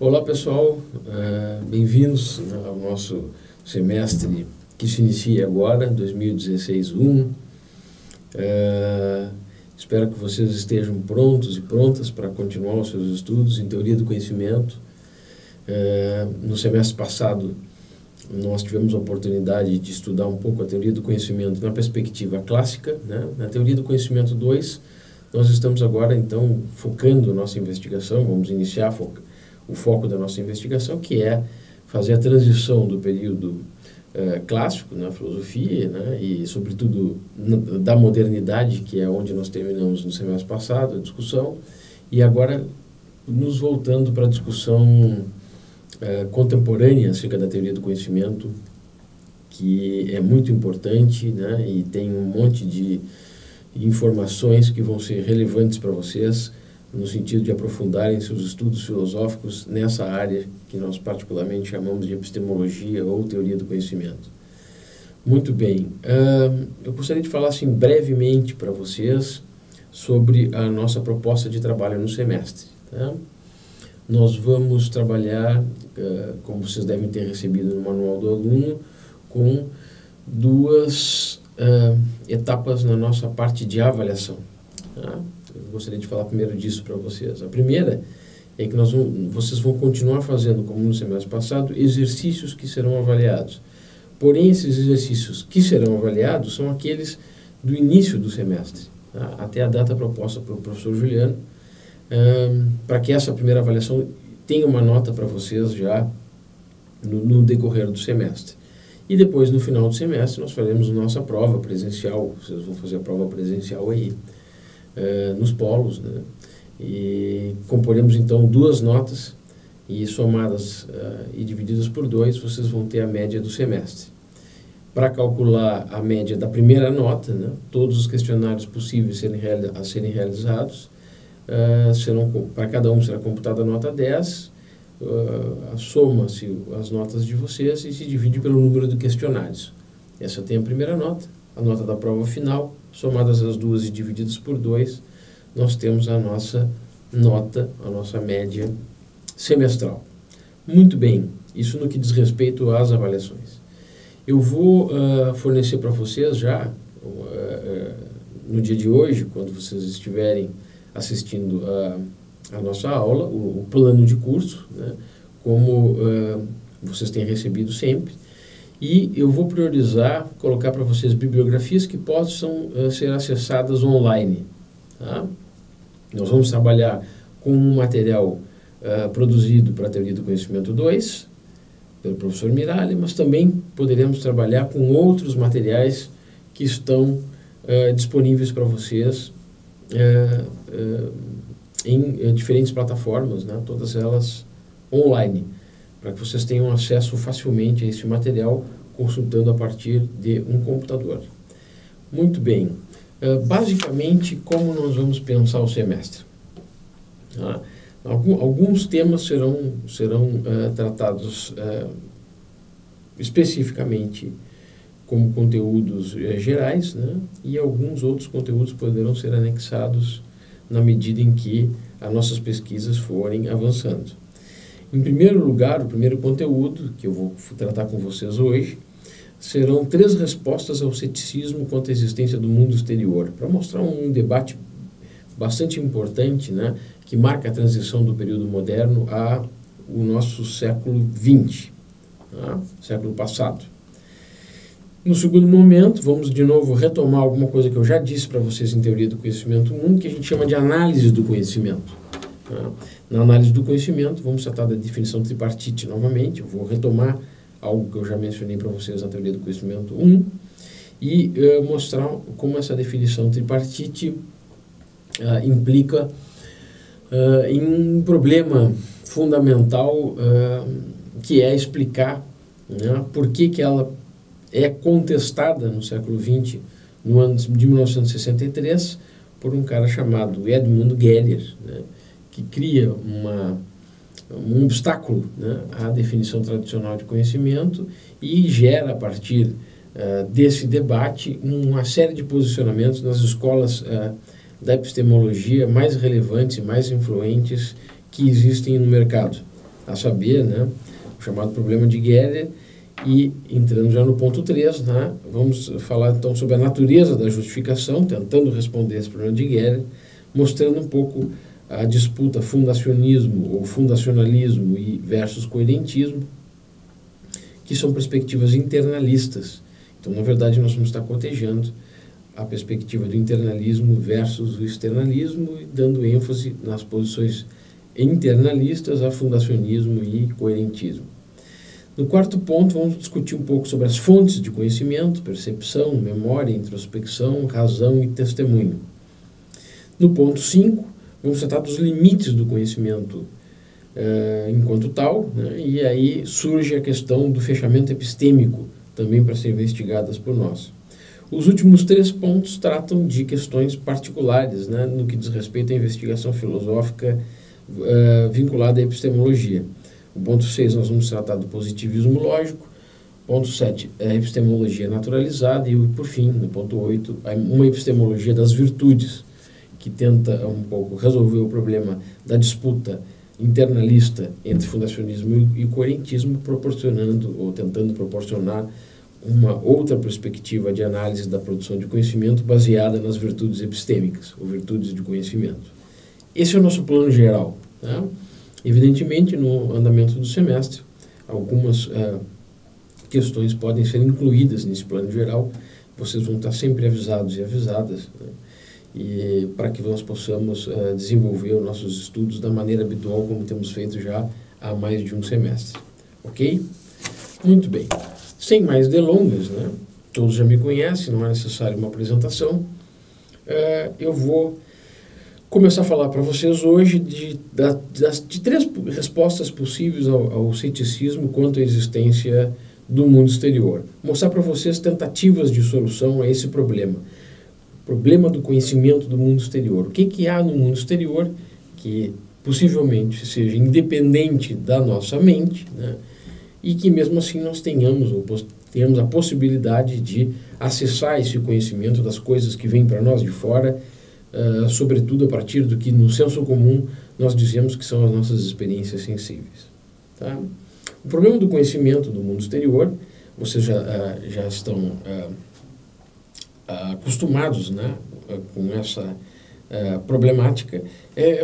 Olá pessoal, bem-vindos ao nosso semestre que se inicia agora, 2016-1. Espero que vocês estejam prontos e prontas para continuar os seus estudos em Teoria do Conhecimento. No semestre passado, nós tivemos a oportunidade de estudar um pouco a Teoria do Conhecimento na perspectiva clássica, né? Na Teoria do Conhecimento 2, nós estamos agora, então, focando nossa investigação, vamos iniciar o foco da nossa investigação, que é fazer a transição do período clássico na filosofia, né, e, sobretudo, da modernidade, que é onde nós terminamos no semestre passado a discussão, e agora nos voltando para a discussão contemporânea acerca da teoria do conhecimento, que é muito importante, né, e tem um monte de informações que vão ser relevantes para vocês no sentido de aprofundarem seus estudos filosóficos nessa área que nós particularmente chamamos de epistemologia ou teoria do conhecimento. Muito bem, eu gostaria de falar assim brevemente para vocês sobre a nossa proposta de trabalho no semestre. Tá? Nós vamos trabalhar, como vocês devem ter recebido no manual do aluno, com duas etapas na nossa parte de avaliação. Tá? Eu gostaria de falar primeiro disso para vocês. A primeira é que vocês vão continuar fazendo, como no semestre passado, exercícios que serão avaliados. Porém, esses exercícios que serão avaliados são aqueles do início do semestre, tá? Até a data proposta pelo professor Juliano, para que essa primeira avaliação tenha uma nota para vocês já no decorrer do semestre. E depois, no final do semestre, nós faremos nossa prova presencial. Vocês vão fazer a prova presencial aí, nos polos, né? E comporemos então duas notas e somadas e divididas por 2, vocês vão ter a média do semestre. Para calcular a média da primeira nota, né, todos os questionários possíveis a serem realizados, para cada um será computada a nota 10, soma-se as notas de vocês e se divide pelo número de questionários. Essa tem a primeira nota, a nota da prova final, somadas as duas e divididas por 2, nós temos a nossa nota, a nossa média semestral. Muito bem, isso no que diz respeito às avaliações. Eu vou fornecer para vocês já, no dia de hoje, quando vocês estiverem assistindo a nossa aula, o plano de curso, né, como vocês têm recebido sempre. E eu vou priorizar, colocar para vocês bibliografias que possam ser acessadas online. Tá? Nós vamos trabalhar com um material produzido para a Teoria do Conhecimento 2, pelo professor Miralha, mas também poderemos trabalhar com outros materiais que estão disponíveis para vocês em diferentes plataformas, né? Todas elas online, para que vocês tenham acesso facilmente a esse material, consultando a partir de um computador. Muito bem. Basicamente, como nós vamos pensar o semestre? Alguns temas serão tratados especificamente como conteúdos gerais, né? E alguns outros conteúdos poderão ser anexados na medida em que as nossas pesquisas forem avançando. Em primeiro lugar, o primeiro conteúdo que eu vou tratar com vocês hoje serão 3 respostas ao ceticismo quanto à existência do mundo exterior, para mostrar um debate bastante importante, né, que marca a transição do período moderno ao nosso século XX, tá? Século passado. No segundo momento, vamos de novo retomar alguma coisa que eu já disse para vocês em Teoria do Conhecimento 1, que a gente chama de análise do conhecimento. Tá? Na análise do conhecimento, vamos tratar da definição tripartite novamente. Eu vou retomar algo que eu já mencionei para vocês na Teoria do Conhecimento 1 e mostrar como essa definição tripartite implica em um problema fundamental que é explicar, né, por que ela é contestada no século XX, no ano de 1963, por um cara chamado Edmund Geller, né, que cria um obstáculo, né, à definição tradicional de conhecimento e gera, a partir desse debate, uma série de posicionamentos nas escolas da epistemologia mais relevantes e mais influentes que existem no mercado. a saber, né, o chamado problema de Gödel. E entrando já no ponto 3, né, vamos falar então sobre a natureza da justificação, tentando responder esse problema de Gödel, mostrando um pouco a disputa fundacionismo ou fundacionalismo e versus coerentismo, que são perspectivas internalistas. Então, na verdade, nós vamos estar cotejando a perspectiva do internalismo versus o externalismo e dando ênfase nas posições internalistas a fundacionismo e coerentismo. No quarto ponto, vamos discutir um pouco sobre as fontes de conhecimento, percepção, memória, introspecção, razão e testemunho. No ponto 5, vamos tratar dos limites do conhecimento enquanto tal, né? E aí surge a questão do fechamento epistêmico, também para ser investigadas por nós. Os últimos 3 pontos tratam de questões particulares, né, no que diz respeito à investigação filosófica vinculada à epistemologia. O ponto 6, nós vamos tratar do positivismo lógico. Ponto 7, a epistemologia naturalizada. E, por fim, no ponto 8, uma epistemologia das virtudes, que tenta um pouco resolver o problema da disputa internalista entre fundacionismo e coerentismo, proporcionando ou tentando proporcionar uma outra perspectiva de análise da produção de conhecimento baseada nas virtudes epistêmicas, ou virtudes de conhecimento. Esse é o nosso plano geral, tá? Evidentemente, no andamento do semestre, algumas questões podem ser incluídas nesse plano geral. Vocês vão estar sempre avisados e avisadas, né? E para que nós possamos desenvolver os nossos estudos da maneira habitual, como temos feito já há mais de um semestre. Ok? Muito bem. Sem mais delongas, né? Todos já me conhecem, não é necessário uma apresentação. Eu vou começar a falar para vocês hoje de 3 respostas possíveis ao ceticismo quanto à existência do mundo exterior. Mostrar para vocês tentativas de solução a esse problema. Problema do conhecimento do mundo exterior. O que há no mundo exterior que possivelmente seja independente da nossa mente, né? E que mesmo assim nós tenhamos a possibilidade de acessar esse conhecimento das coisas que vêm para nós de fora, sobretudo a partir do que no senso comum nós dizemos que são as nossas experiências sensíveis. Tá? O problema do conhecimento do mundo exterior, vocês já estão acostumados, né, com essa problemática,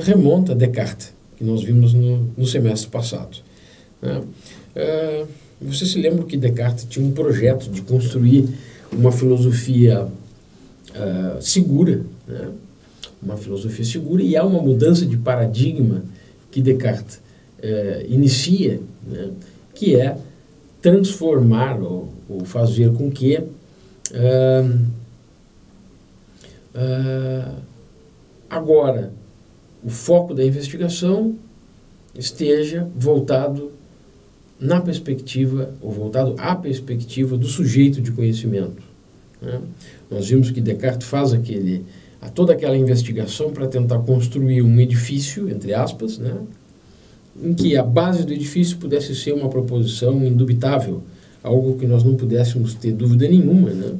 remonta a Descartes, que nós vimos no semestre passado. Né? Você se lembra que Descartes tinha um projeto de construir uma filosofia segura, né? Uma filosofia segura, e há uma mudança de paradigma que Descartes inicia, né? Que é transformar ou fazer com que agora o foco da investigação esteja voltado na perspectiva, ou voltado à perspectiva do sujeito de conhecimento, né? Nós vimos que Descartes faz toda aquela investigação para tentar construir um edifício, entre aspas, né? Em que a base do edifício pudesse ser uma proposição indubitável, algo que nós não pudéssemos ter dúvida nenhuma, né?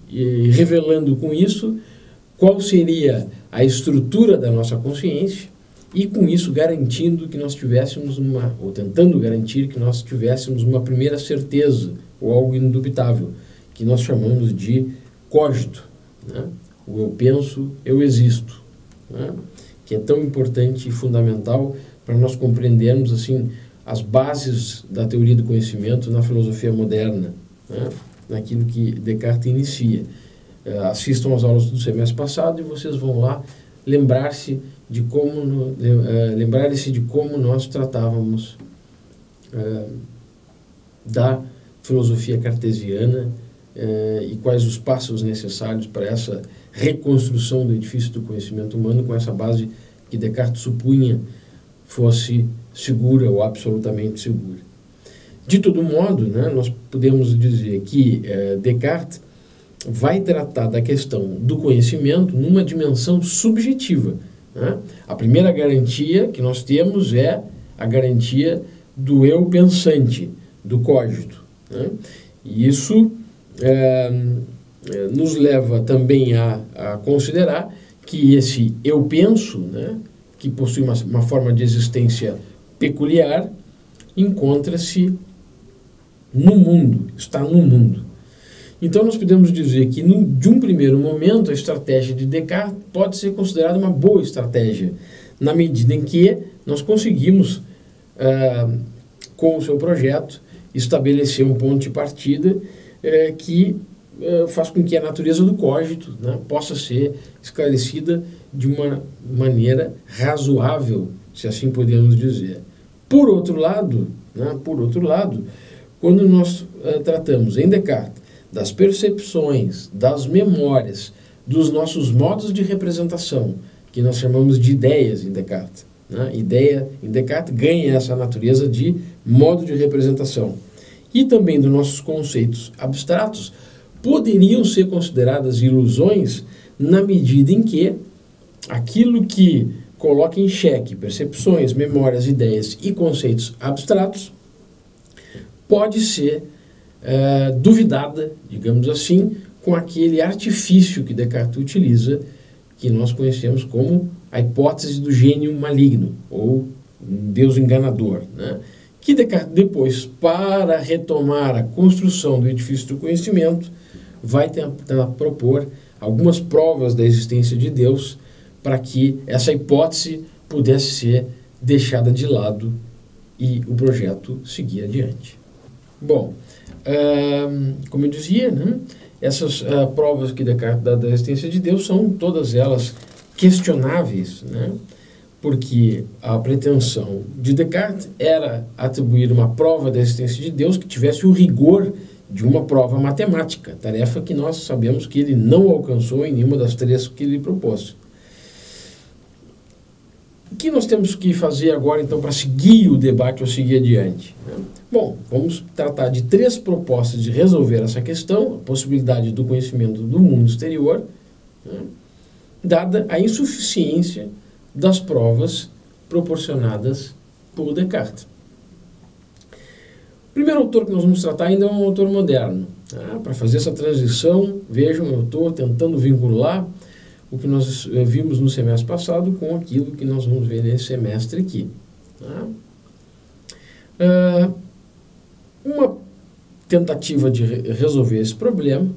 E revelando com isso qual seria a estrutura da nossa consciência, e com isso garantindo que nós tivéssemos ou tentando garantir que nós tivéssemos uma primeira certeza, ou algo indubitável, que nós chamamos de cogito, né? O eu penso, eu existo, né? Que é tão importante e fundamental para nós compreendermos assim as bases da teoria do conhecimento na filosofia moderna, né? Naquilo que Descartes inicia. Assistam às aulas do semestre passado e vocês vão lá lembrar-se de como nós tratávamos da filosofia cartesiana e quais os passos necessários para essa reconstrução do edifício do conhecimento humano com essa base que Descartes supunha fosse segura ou absolutamente segura. De todo modo, né, nós podemos dizer que Descartes vai tratar da questão do conhecimento numa dimensão subjetiva, né? A primeira garantia que nós temos é a garantia do eu pensante, do cogito, né? E isso nos leva também a considerar que esse eu penso, né, que possui uma forma de existência peculiar, encontra-se no mundo, está no mundo. Então nós podemos dizer que, de um primeiro momento, a estratégia de Descartes pode ser considerada uma boa estratégia, na medida em que nós conseguimos, com o seu projeto, estabelecer um ponto de partida que faz com que a natureza do cogito, né, possa ser esclarecida de uma maneira razoável, se assim podemos dizer. Por outro lado, quando nós tratamos em Descartes das percepções, das memórias, dos nossos modos de representação, que nós chamamos de ideias em Descartes, né? Ideia em Descartes ganha essa natureza de modo de representação. E também dos nossos conceitos abstratos, poderiam ser consideradas ilusões na medida em que aquilo que coloca em xeque percepções, memórias, ideias e conceitos abstratos pode ser duvidada, digamos assim, com aquele artifício que Descartes utiliza, que nós conhecemos como a hipótese do gênio maligno, ou Deus enganador, né? Que Descartes depois, para retomar a construção do edifício do conhecimento, vai tentar propor algumas provas da existência de Deus para que essa hipótese pudesse ser deixada de lado e o projeto seguir adiante. Bom, como eu dizia, né, essas provas que Descartes dá da existência de Deus são todas elas questionáveis, né, porque a pretensão de Descartes era atribuir uma prova da existência de Deus que tivesse o rigor de uma prova matemática, tarefa que nós sabemos que ele não alcançou em nenhuma das três que ele propôs. O que nós temos que fazer agora, então, para seguir o debate ou seguir adiante? Bom, vamos tratar de três propostas de resolver essa questão, a possibilidade do conhecimento do mundo exterior, né, dada a insuficiência das provas proporcionadas por Descartes. O primeiro autor que nós vamos tratar ainda é um autor moderno. Tá? Para fazer essa transição, vejam, eu estou tentando vincular o que nós vimos no semestre passado com aquilo que nós vamos ver nesse semestre aqui. Tá? Uma tentativa de resolver esse problema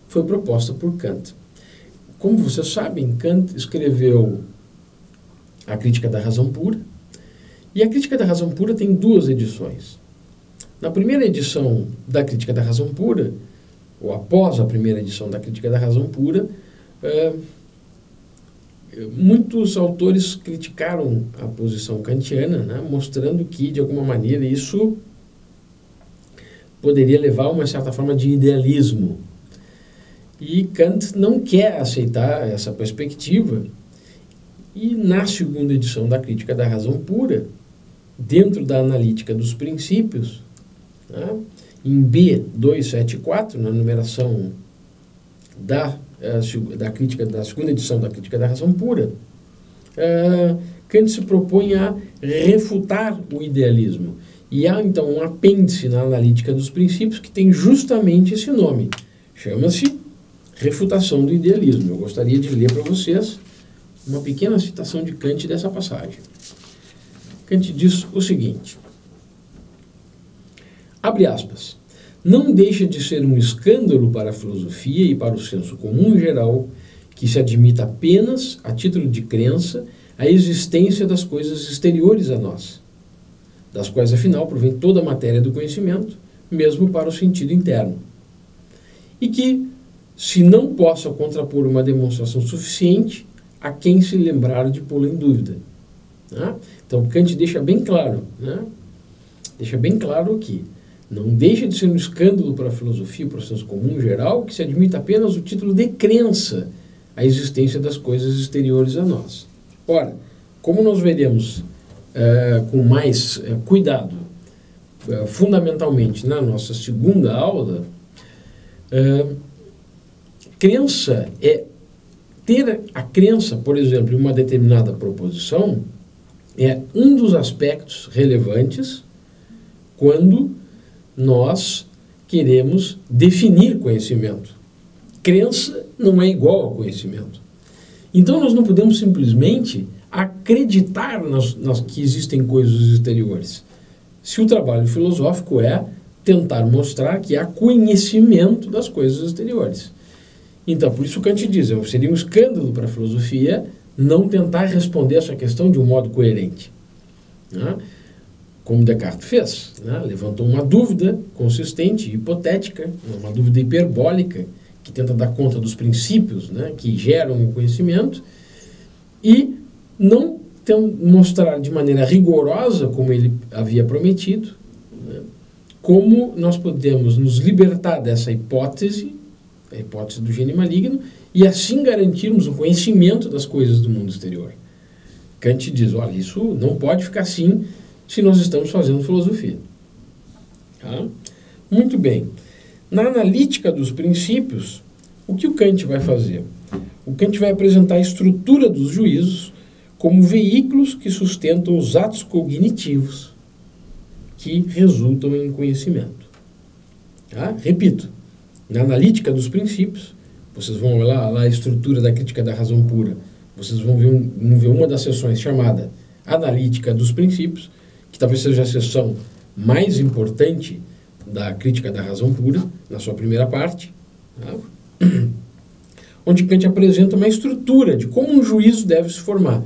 foi proposta por Kant. Como vocês sabem, Kant escreveu A Crítica da Razão Pura, e a Crítica da Razão Pura tem duas edições. Na primeira edição da Crítica da Razão Pura, ou após a primeira edição da Crítica da Razão Pura, muitos autores criticaram a posição kantiana, né, mostrando que, de alguma maneira, isso poderia levar a uma certa forma de idealismo. E Kant não quer aceitar essa perspectiva, e na segunda edição da Crítica da Razão Pura, dentro da analítica dos princípios, né, em B274, na numeração da segunda edição da Crítica da Razão Pura, Kant se propõe a refutar o idealismo. E há, então, um apêndice na analítica dos princípios que tem justamente esse nome. Chama-se Refutação do Idealismo. Eu gostaria de ler para vocês uma pequena citação de Kant dessa passagem. Kant diz o seguinte, abre aspas, não deixa de ser um escândalo para a filosofia e para o senso comum em geral que se admita apenas, a título de crença, a existência das coisas exteriores a nós, das quais, afinal, provém toda a matéria do conhecimento, mesmo para o sentido interno. E que, se não possa contrapor uma demonstração suficiente, a quem se lembrar de pô-la em dúvida. Né? Então, Kant deixa bem claro, né? Deixa bem claro aqui, não deixa de ser um escândalo para a filosofia e para o senso comum em geral que se admita apenas o título de crença a existência das coisas exteriores a nós. Ora, como nós veremos com mais cuidado, fundamentalmente na nossa segunda aula, crença é ter a crença, por exemplo, em uma determinada proposição, é um dos aspectos relevantes quando nós queremos definir conhecimento. Crença não é igual a conhecimento. Então nós não podemos simplesmente acreditar que existem coisas exteriores. se o trabalho filosófico é tentar mostrar que há conhecimento das coisas exteriores. Então, por isso Kant diz, seria um escândalo para a filosofia não tentar responder essa questão de um modo coerente, né? Como Descartes fez, né? Levantou uma dúvida consistente, hipotética, uma dúvida hiperbólica, que tenta dar conta dos princípios, né, que geram o conhecimento, e não mostrar de maneira rigorosa, como ele havia prometido, né, como nós podemos nos libertar dessa hipótese, a hipótese do gênio maligno, e assim garantirmos o conhecimento das coisas do mundo exterior. Kant diz, olha, isso não pode ficar assim se nós estamos fazendo filosofia. Tá? Muito bem. Na analítica dos princípios, o que o Kant vai fazer? O Kant vai apresentar a estrutura dos juízos como veículos que sustentam os atos cognitivos que resultam em conhecimento. Tá? Repito, na analítica dos princípios, vocês vão olhar lá a estrutura da crítica da razão pura, vocês vão ver uma das sessões chamada analítica dos princípios, que talvez seja a sessão mais importante da crítica da razão pura, na sua primeira parte, tá? Onde Kant apresenta uma estrutura de como um juízo deve se formar.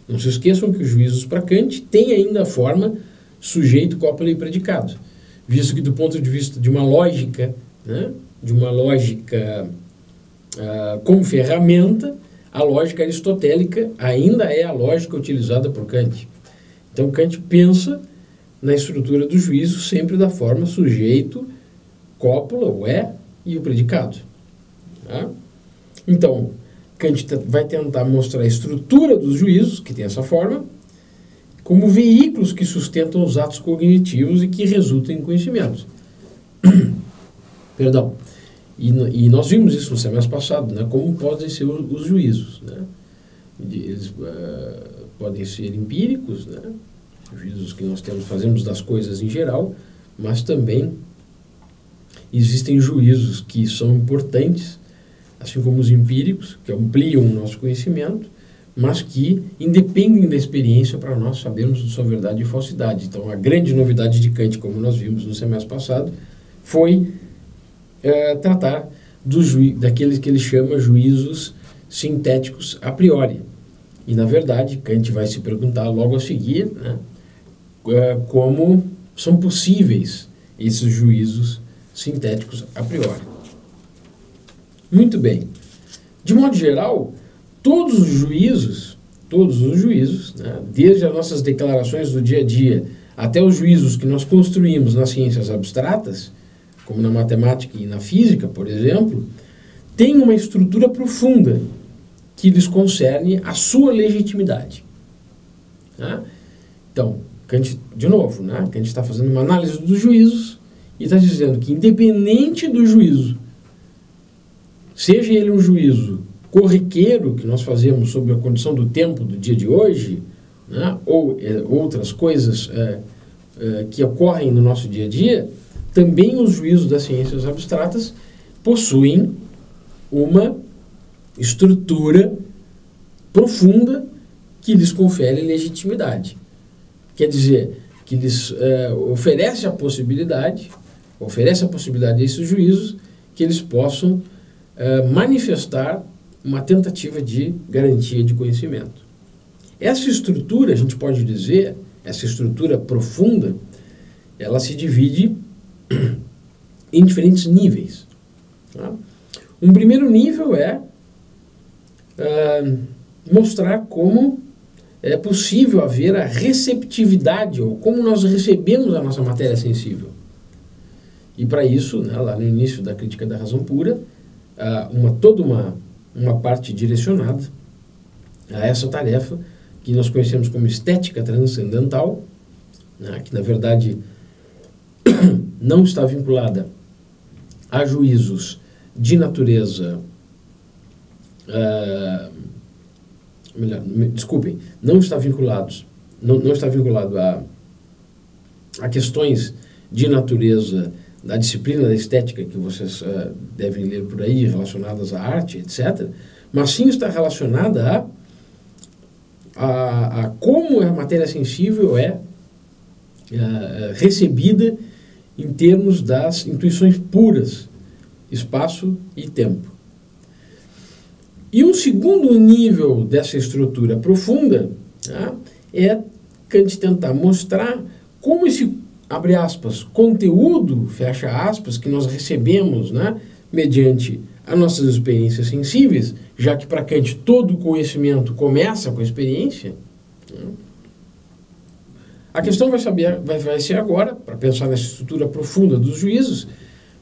Não se esqueçam que os juízos para Kant têm ainda a forma sujeito, cópula e predicado, visto que do ponto de vista de uma lógica, né, de uma lógica como ferramenta, a lógica aristotélica ainda é a lógica utilizada por Kant. Então Kant pensa na estrutura do juízo sempre da forma sujeito, cópula, o e o predicado. Tá? Então, Kant vai tentar mostrar a estrutura dos juízos, que tem essa forma, como veículos que sustentam os atos cognitivos e que resultam em conhecimento. Perdão. E nós vimos isso no semestre passado, né? Como podem ser os juízos. Né? Eles podem ser empíricos, né? Juízos que nós fazemos das coisas em geral, mas também existem juízos que são importantes, assim como os empíricos, que ampliam o nosso conhecimento, mas que independem da experiência para nós sabermos de sua verdade e falsidade. Então, a grande novidade de Kant, como nós vimos no semestre passado, foi tratar daqueles que ele chama juízos sintéticos a priori. E, na verdade, Kant vai se perguntar logo a seguir, né, como são possíveis esses juízos sintéticos a priori. Muito bem. De modo geral, todos os juízos, né, desde as nossas declarações do dia a dia até os juízos que nós construímos nas ciências abstratas, como na matemática e na física, por exemplo, têm uma estrutura profunda que lhes concerne a sua legitimidade. Tá? Então, Kant, de novo, né, Kant está fazendo uma análise dos juízos e está dizendo que, independente do juízo, seja ele um juízo corriqueiro que nós fazemos sobre a condição do tempo do dia de hoje, né, ou outras coisas que ocorrem no nosso dia a dia, também os juízos das ciências abstratas possuem uma estrutura profunda que lhes confere legitimidade. Quer dizer, que lhes oferece a possibilidade a esses juízos que eles possam manifestar uma tentativa de garantia de conhecimento. Essa estrutura, a gente pode dizer, essa estrutura profunda, ela se divide em diferentes níveis. Tá? Um primeiro nível é mostrar como é possível haver a receptividade, ou como nós recebemos a nossa matéria sensível. E para isso, né, lá no início da crítica da razão pura, toda uma parte direcionada a essa tarefa que nós conhecemos como estética transcendental, né, que na verdade não está vinculada a juízos de natureza, não está vinculado a questões de natureza da disciplina da estética que vocês devem ler por aí, relacionadas à arte, etc., mas sim está relacionada a como a matéria sensível é recebida em termos das intuições puras, espaço e tempo. E um segundo nível dessa estrutura profunda, tá, é Kant tentar mostrar como esse, abre aspas, conteúdo, fecha aspas, que nós recebemos, né, mediante as nossas experiências sensíveis, já que para Kant todo conhecimento começa com a experiência, né. A questão vai ser agora, para pensar nessa estrutura profunda dos juízos,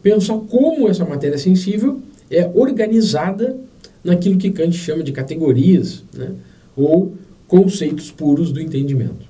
pensar como essa matéria sensível é organizada naquilo que Kant chama de categorias, né, ou conceitos puros do entendimento.